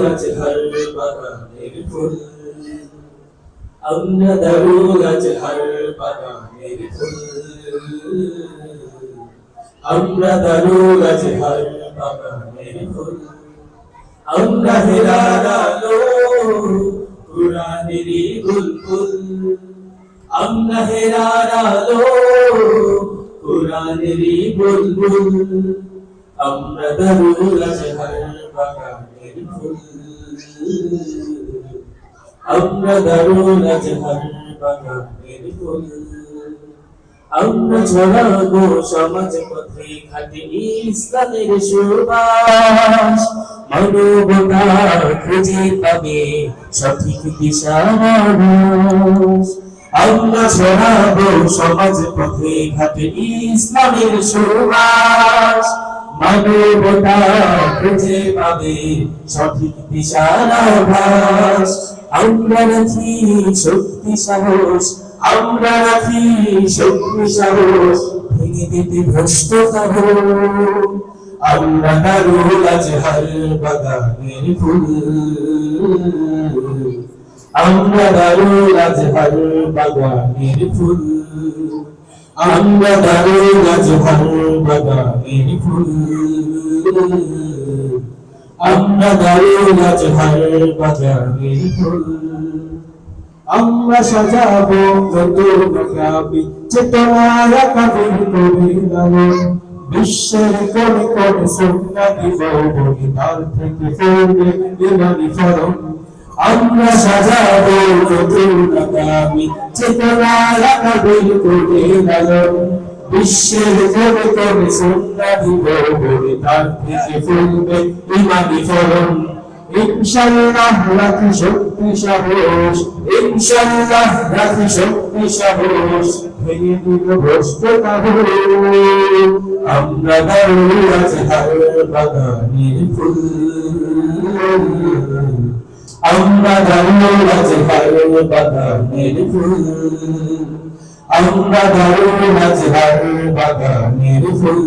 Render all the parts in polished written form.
হর বাগানের ফুল আমরা দারুল আজহার বাগানের ফুল আমরা দারুল আজহার বাগানের ফুল আমরা হেরার আলো কুরআনেরই বুলবুল আমরা হেরার আলো কুরআনেরই বুলবুল আমরা দারুল আজহার বাগানের ফুল আমরা দারুল আজহার বাগানের ফুল আমরা ছড়াবো সমাজ পথে খাটি ইসলামের সুবাস মানবতা খুঁজে পাবে সঠিক দিশার আভাস আমরা ছড়াবো সমাজ পথে খাটি ইসলামের সুবাস মানবতা খুঁজে পাবে সঠিক দিশার আভাস আমরা রাখি শক্তি সাহস আমরা রাখি শক্তি সাহস ভেঙে দিতে ভ্রষ্ট সাহস আমরা দারুল আজহার বাগানের ফুল আমরা দারুল আজহার বাগানের ফুল আমরা দারুল আজহার বাগানের ফুল আমরা দারুল আজহার বাগানের ফুল আমরা সাজাবো নতুন কাবি চেতনায় কাবির কবির আলো বিশ্বের কোণে কোণে সন্না দিব বলিদার থেকে পড়বে ইমানি ফরম আমরা সাজাবো নতুন কাবি চেতনায় কাবির কবির আলো বিশ্বের কোণে কোণে সন্না দিব বলিদার থেকে পড়বে ইমানি ফরম ইনশাআল্লাহ রাখি শক্তি সাহস ইনশাআল্লাহ রাখি শক্তি সাহস ভেঙে দিব ভ্রষ্ট সাহস আমরা দারুল আজহার বাগানের ফুল আমরা দারুল আজহার বাগানের ফুল আমরা দারুল আজহার বাগানের ফুল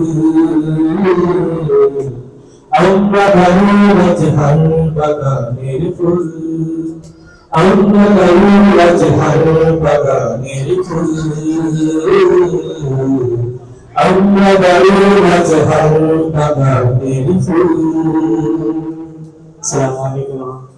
আমরা দারুল আজহার বাগানের ফুল আমরা দারুল আজহার বাগানের ফুল আমরা দারুল আজহার বাগানের ফুল। আসসালামু আলাইকুম।